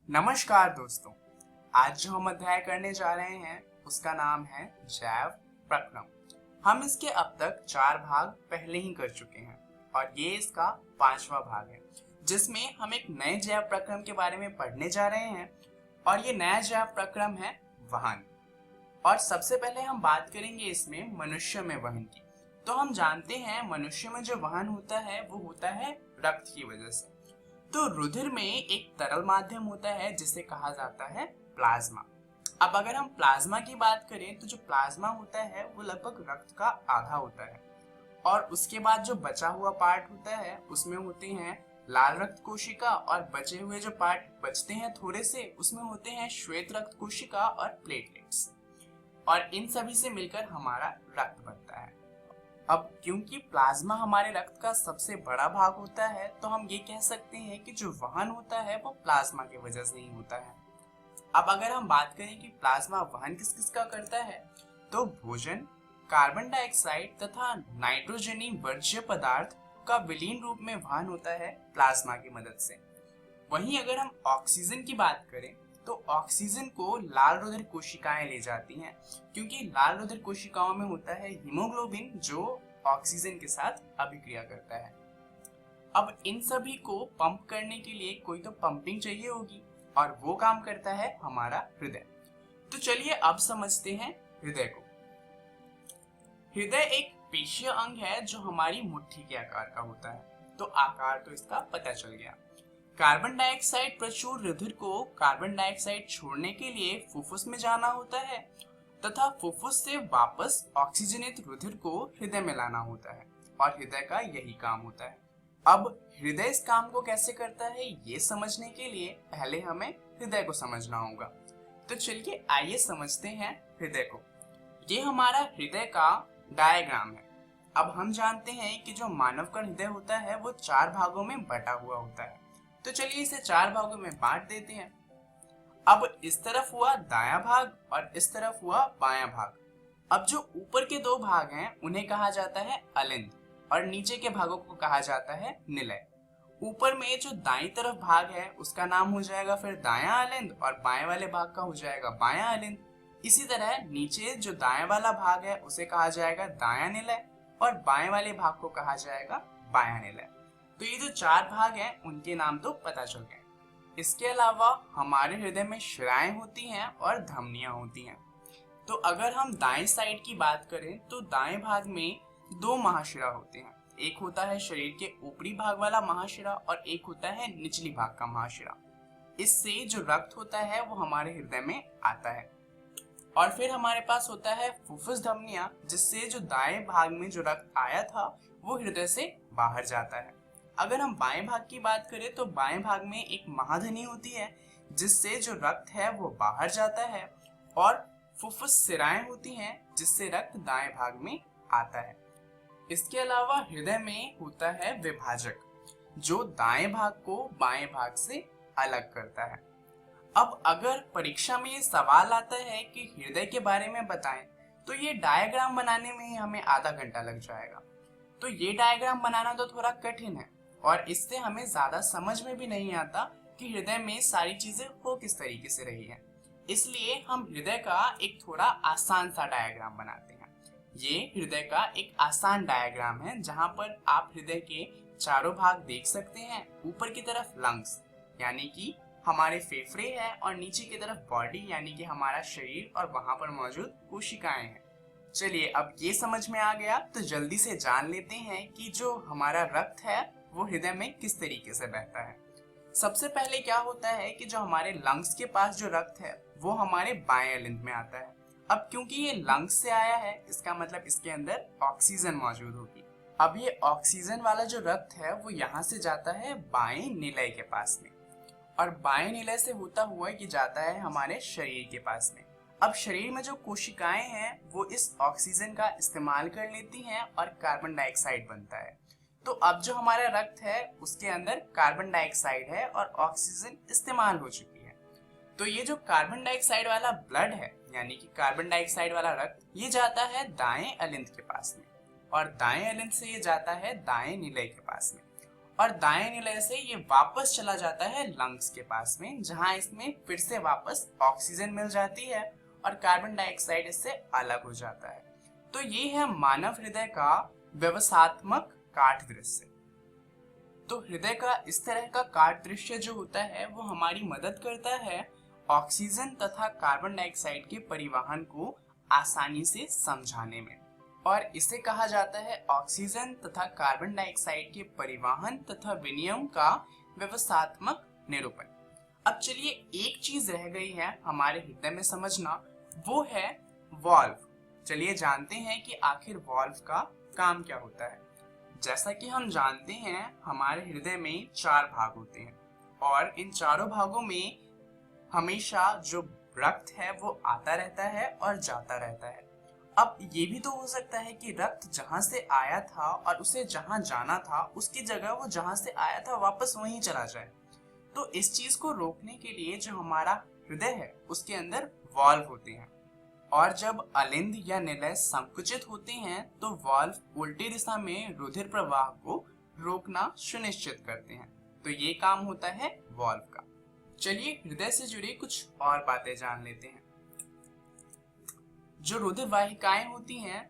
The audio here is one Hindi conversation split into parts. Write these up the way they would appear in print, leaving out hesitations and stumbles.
नमस्कार दोस्तों। आज जो हम अध्याय करने जा रहे हैं उसका नाम है जैव प्रक्रम। हम इसके अब तक 4 भाग पहले ही कर चुके हैं और ये इसका 5वां भाग है, जिसमें हम एक नए जैव प्रक्रम के बारे में पढ़ने जा रहे हैं। और ये नया जैव प्रक्रम है वहन। और सबसे पहले हम बात करेंगे इसमें मनुष्य में वहन की। तो हम जानते हैं मनुष्य में जो वहन होता है वो होता है रक्त की वजह से। तो रुधिर में एक तरल माध्यम होता है जिसे कहा जाता है प्लाज्मा। अब अगर हम प्लाज्मा की बात करें तो जो प्लाज्मा होता है वो लगभग रक्त का आधा होता है। और उसके बाद जो बचा हुआ पार्ट होता है उसमें होते हैं लाल रक्त कोशिका, और बचे हुए जो पार्ट बचते हैं थोड़े से उसमें होते हैं श्वेत रक्त कोशिका और प्लेटलेट्स। और इन सभी से मिलकर हमारा रक्त बनता है। अब क्योंकि प्लाज्मा हमारे रक्त का सबसे बड़ा भाग होता है तो हम ये कह सकते हैं कि जो वहन होता है वो प्लाज्मा की वजह से ही होता है। अब अगर हम बात करें कि प्लाज्मा वहन किस किस का करता है तो भोजन, कार्बन डाइऑक्साइड तथा नाइट्रोजनी वर्ज्य पदार्थ का विलीन रूप में वहन होता है प्लाज्मा की मदद से। वहीं अगर हम ऑक्सीजन की बात करें तो ऑक्सीजन को लाल रुधिर कोशिकाएं ले जाती हैं, क्योंकि लाल रुधिर कोशिकाओं में होता है हीमोग्लोबिन जो ऑक्सीजन के साथ अभिक्रिया करता है। अब इन सभी को पंप करने के लिए कोई तो पंपिंग चाहिए होगी और वो काम करता है हमारा हृदय। तो चलिए अब समझते हैं हृदय को। हृदय एक पेशीय अंग है जो हमारी मुट्ठी के आकार का होता है। तो आकार तो इसका पता चल गया। कार्बन डाइऑक्साइड प्रचुर रुधिर को कार्बन डाइऑक्साइड छोड़ने के लिए फुफ्फुस में जाना होता है तथा फुफ्फुस से वापस ऑक्सीजनित रुधिर को हृदय में लाना होता है, और हृदय का यही काम होता है। अब हृदय इस काम को कैसे करता है ये समझने के लिए पहले हमें हृदय को समझना होगा। तो चलिए आइए समझते हैं हृदय को। ये हमारा हृदय का डायग्राम है। अब हम जानते हैं कि जो मानव का हृदय होता है वो 4 भागों में बटा हुआ होता है। तो चलिए इसे 4 भागों में बांट देते हैं। अब इस तरफ हुआ दायां भाग और इस तरफ हुआ बायां भाग। अब जो ऊपर के 2 भाग हैं उन्हें कहा जाता है अलिंद और नीचे के भागों को कहा जाता है निलय। ऊपर में जो दाईं तरफ भाग है उसका नाम हो जाएगा फिर दायां अलिंद और बाएं वाले भाग का हो जाएगा बायां अलिंद। इसी तरह नीचे जो दायां वाला भाग है उसे कहा जाएगा दायां निलय और बाएं वाले भाग को कहा जाएगा बायां निलय। तो ये जो 4 भाग हैं उनके नाम तो पता चल गए। इसके अलावा हमारे हृदय में शिराएं होती हैं और धमनियां होती हैं। तो अगर हम दाएं साइड की बात करें तो दाएं भाग में 2 महाशिरा होते हैं। एक होता है शरीर के ऊपरी भाग वाला महाशिरा और एक होता है निचली भाग का महाशिरा। इससे जो रक्त होता है वो हमारे हृदय में आता है। और फिर हमारे पास होता है फुफ्फुस धमनियां, जिससे जो दाएं भाग में जो रक्त आया था वो हृदय से बाहर जाता है। अगर हम बाएं भाग की बात करें तो बाएं भाग में एक महाधनी होती है जिससे जो रक्त है वो बाहर जाता है, और फुफ्फुस सिराएं होती हैं जिससे रक्त दाएं भाग में आता है। इसके अलावा हृदय में होता है विभाजक जो दाएं भाग को बाएं भाग से अलग करता है। अब अगर परीक्षा में ये सवाल आता है कि हृदय के बारे में बताएं तो ये डायग्राम बनाने में ही हमें आधा घंटा लग जाएगा। तो ये डायग्राम बनाना तो थोड़ा कठिन है और इससे हमें ज्यादा समझ में भी नहीं आता कि हृदय में सारी चीजें हो किस तरीके से रही हैं। इसलिए हम हृदय का एक थोड़ा आसान सा डायग्राम बनाते हैं। ये हृदय का एक आसान डायग्राम है जहां पर आप हृदय के चारों भाग देख सकते हैं। ऊपर की तरफ लंग्स यानी कि हमारे फेफड़े हैं, और नीचे की तरफ बॉडी यानी कि हमारा शरीर और वहां पर मौजूद कोशिकाएं हैं। चलिए अब ये समझ में आ गया तो जल्दी से जान लेते हैं कि जो हमारा रक्त है वो हृदय में किस तरीके से बहता है। सबसे पहले क्या होता है कि जो हमारे लंग्स के पास जो रक्त है वो हमारे बाएं अलिंद में आता है। अब क्योंकि ये लंग्स से आया है इसका मतलब इसके अंदर ऑक्सीजन मौजूद होगी। अब ये ऑक्सीजन वाला जो रक्त है वो यहाँ से जाता है बाएं निलय के पास में, और बाएं निलय से होता हुआ ये जाता है हमारे शरीर के पास में। अब शरीर में जो कोशिकाएं हैं वो इस ऑक्सीजन का इस्तेमाल कर लेती हैं और कार्बन डाइऑक्साइड बनता है। तो अब जो हमारा रक्त है उसके अंदर कार्बन डाइऑक्साइड है और ऑक्सीजन इस्तेमाल हो चुकी है। तो ये जो कार्बन डाइऑक्साइड वाला ब्लड है यानी कि कार्बन डाइऑक्साइड वाला रक्त ये जाता है दाएं अलिंद के पास में, और दाएं अलिंद से ये जाता है दाएं निलय के पास में। और दाएं निलय से ये वापस चला जाता है लंग्स के पास में, जहां इसमें फिर से वापस ऑक्सीजन मिल जाती है और कार्बन डाइऑक्साइड इससे अलग हो जाता है। तो ये है मानव हृदय का व्यवसात्मक काट दृश्य। तो हृदय का इस तरह का काट दृश्य जो होता है वो हमारी मदद करता है ऑक्सीजन तथा कार्बन डाइऑक्साइड के परिवहन को आसानी से समझाने में, और इसे कहा जाता है ऑक्सीजन तथा कार्बन डाइऑक्साइड के परिवहन तथा विनिमय का व्यवसात्मक निरूपण। अब चलिए एक चीज रह गई है हमारे हृदय में समझना, वो है वाल्व। चलिए जानते हैं कि आखिर वाल्व का काम क्या होता है। जैसा कि हम जानते हैं हमारे हृदय में 4 भाग होते हैं और इन चारों भागों में हमेशा जो रक्त है वो आता रहता है और जाता रहता है। अब ये भी तो हो सकता है कि रक्त जहां से आया था और उसे जहां जाना था उसकी जगह वो जहां से आया था वापस वहीं चला जाए। तो इस चीज को रोकने के लिए जो हमारा हृदय है उसके अंदर वाल्व होते हैं, और जब अलिंद या निलय संकुचित होते हैं तो वाल्व उल्टी दिशा में रुधिर प्रवाह को रोकना सुनिश्चित करते हैं। तो ये काम होता है वाल्व का। चलिए हृदय से जुड़ी कुछ और बातें जान लेते हैं। जो रुधिर वाहिकाएं होती हैं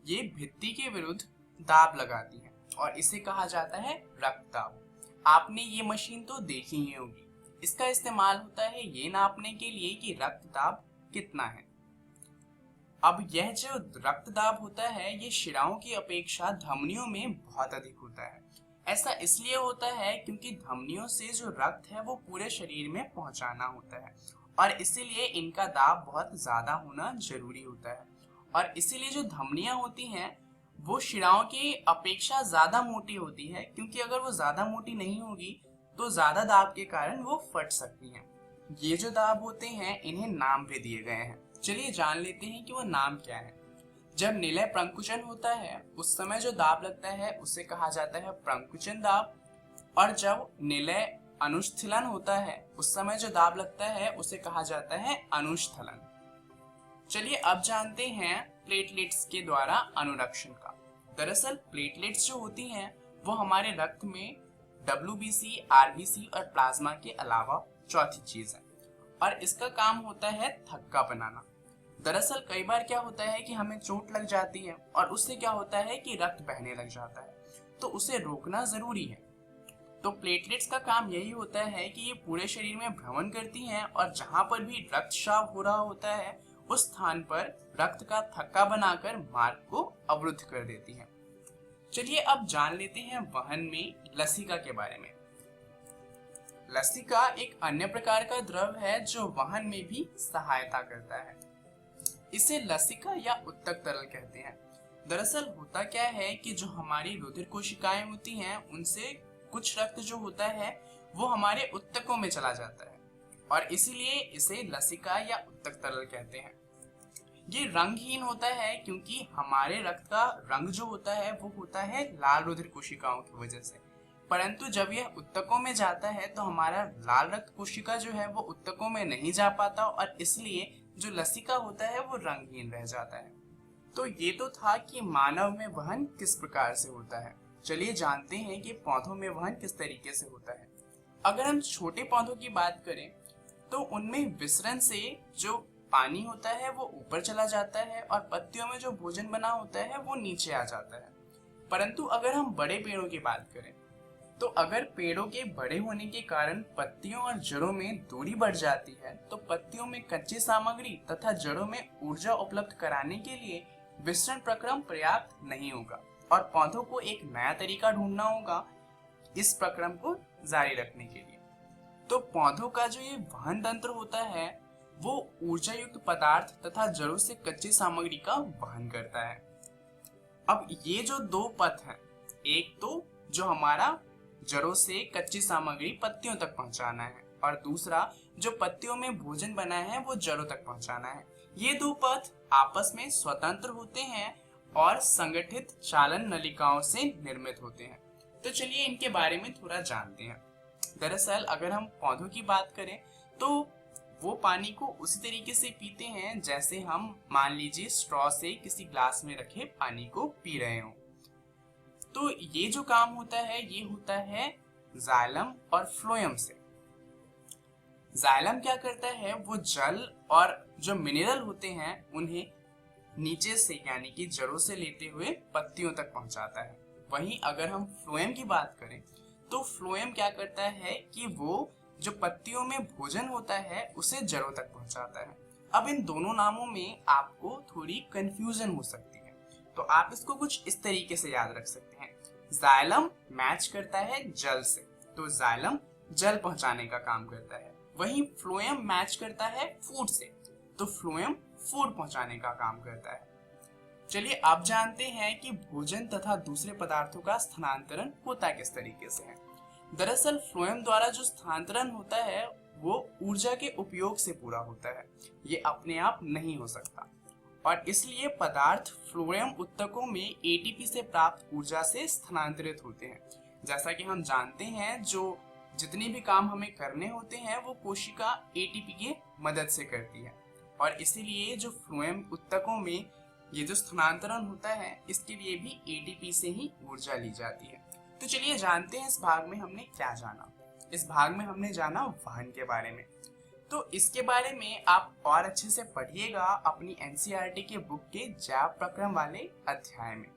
ये भित्ति के विरुद्ध दाब लगाती हैं और इसे कहा जाता है रक्तदाब। आपने ये मशीन तो देखी ही होगी। इसका इस्तेमाल होता है ये नापने के लिए कि रक्तदाब कितना है। अब यह जो रक्तदाब होता है ये शिराओं की अपेक्षा धमनियों में बहुत अधिक होता है। ऐसा इसलिए होता है क्योंकि धमनियों से जो रक्त है वो पूरे शरीर में पहुंचाना होता है और इसीलिए इनका दाब बहुत ज्यादा होना जरूरी होता है। और इसीलिए जो धमनियां होती हैं वो शिराओं की अपेक्षा ज्यादा मोटी होती है, क्योंकि अगर वो ज्यादा मोटी नहीं होगी तो ज्यादा दाब के कारण वो फट सकती हैं। ये जो दाब होते हैं इन्हें नाम भी दिए गए हैं। चलिए जान लेते हैं कि वो नाम क्या है। जब निलय प्रंकुचन होता है उस समय जो दाब लगता है उसे कहा जाता है प्रंकुचन दाब, और जब निलय अनुस्थलन होता है उस समय जो दाब लगता है उसे कहा जाता है अनुस्थलन। चलिए अब जानते हैं प्लेटलेट्स के द्वारा अनुरक्षण का। दरअसल प्लेटलेट्स जो होती हैं वो हमारे रक्त में WBC, RBC और प्लाज्मा के अलावा चौथी चीज है, और इसका काम होता है थक्का बनाना। दरअसल कई बार क्या होता है कि हमें चोट लग जाती है और उससे क्या होता है कि रक्त बहने लग जाता है, तो उसे रोकना जरूरी है। तो प्लेटलेट्स का काम यही होता है कि ये पूरे शरीर में भ्रमण करती हैं और जहां पर भी रक्तस्राव हो रहा होता है उस स्थान पर रक्त का थक्का बनाकर मार्ग को अवरुद्ध कर देती हैं। चलिए अब जान लेते हैं वहन में लसिका के बारे में। लसिका एक अन्य प्रकार का द्रव है जो वहन में भी सहायता करता है। इसे लसिका या उत्तक तरल कहते हैं। दरअसल होता क्या है कि जो हमारी रुधिर कोशिकाएं होती हैं उनसे कुछ रक्त जो होता है वो हमारे उत्तकों में चला जाता है और इसीलिए इसे लसिका या उत्तक तरल कहते हैं। ये रंगहीन होता है क्योंकि हमारे रक्त का रंग जो होता है वो होता है लाल रुधिर कोशिकाओं की वजह से, परंतु जब यह उत्तकों में जाता है तो हमारा लाल रक्त कोशिका जो है वो उत्तकों में नहीं जा पाता और इसलिए जो लसिका होता है वो रंगहीन रह जाता है। तो ये तो था कि मानव में वहन किस प्रकार से होता है। चलिए जानते हैं कि पौधों में वहन किस तरीके से होता है। अगर हम छोटे पौधों की बात करें तो उनमें विसरण से जो पानी होता है वो ऊपर चला जाता है और पत्तियों में जो भोजन बना होता है वो नीचे आ जाता है। परंतु अगर हम बड़े पेड़ों की बात करें तो अगर पेड़ों के बड़े होने के कारण पत्तियों और जड़ों में दूरी बढ़ जाती है तो पत्तियों में कच्ची सामग्री तथा जड़ों में ऊर्जा उपलब्ध कराने के लिए विसरण प्रक्रम पर्याप्त नहीं होगा और पौधों को एक नया तरीका ढूंढना होगा इस प्रक्रम को जारी रखने के लिए। तो पौधों का जो ये वहन तंत्र होता है वो ऊर्जा युक्त पदार्थ तथा जड़ों से कच्ची सामग्री का वहन करता है। अब ये जो दो पथ हैं, एक तो जो हमारा जड़ों से कच्ची सामग्री पत्तियों तक पहुंचाना है और दूसरा जो पत्तियों में भोजन बना है वो जड़ों तक पहुंचाना है। ये दो पथ आपस में स्वतंत्र होते हैं और संगठित चालन नलिकाओं से निर्मित होते हैं। तो चलिए इनके बारे में थोड़ा जानते हैं। दरअसल अगर हम पौधों की बात करें तो वो पानी को उसी तरीके से पीते हैं जैसे हम मान लीजिए स्ट्रॉ से किसी ग्लास में रखे पानी को पी रहे हों। तो ये जो काम होता है ये होता है जाइलम और फ्लोएम से। जाइलम क्या करता है, वो जल और जो मिनरल होते हैं उन्हें नीचे से यानी कि जड़ों से लेते हुए पत्तियों तक पहुंचाता है। वहीं अगर हम फ्लोएम की बात करें तो फ्लोएम क्या करता है कि वो जो पत्तियों में भोजन होता है उसे जड़ों तक पहुंचाता है। अब इन दोनों नामों में आपको थोड़ी कंफ्यूजन हो सकती है, तो आप इसको कुछ इस तरीके से याद रख सकते हैं। जाइलम मैच करता है जल से, तो जाइलम जल पहुंचाने का काम करता है। वहीं फ्लोएम मैच करता है फूड से, तो फ्लोएम फूड पहुंचाने का काम करता है। चलिए अब जानते हैं कि भोजन तथा दूसरे पदार्थों का स्थानांतरण होता किस तरीके से है। दरअसल फ्लोएम द्वारा जो स्थानांतरण होता है वो ऊर्जा के उपयोग से पूरा होता है, ये अपने आप नहीं हो सकता, और इसलिए पदार्थ फ्लोएम उत्तकों में एटीपी से प्राप्त ऊर्जा से स्थानांतरित होते हैं। जैसा कि हम जानते हैं जो जितने भी काम हमें करने होते हैं वो कोशिका एटीपी की मदद से करती है, और इसीलिए जो फ्लोएम उत्तकों में ये जो स्थानांतरण होता है इसके लिए भी एटीपी से ही ऊर्जा ली जाती है। तो चलिए जानते हैं इस भाग में हमने क्या जाना। इस भाग में हमने जाना वहन के बारे में। तो इसके बारे में आप और अच्छे से पढ़िएगा अपनी एनसीईआरटी के बुक के जैव प्रक्रम वाले अध्याय में।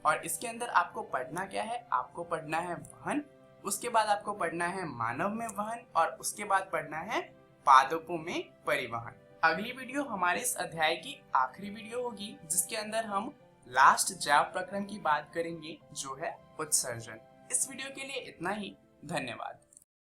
और इसके अंदर आपको पढ़ना क्या है, आपको पढ़ना है वहन, उसके बाद आपको पढ़ना है मानव में वहन, और उसके बाद पढ़ना है पादपों में परिवहन। अगली वीडियो हमारे इस अध्याय की आखिरी वीडियो होगी, जिसके अंदर हम लास्ट जैव प्रक्रम की बात करेंगे जो है उत्सर्जन। इस वीडियो के लिए इतना ही, धन्यवाद।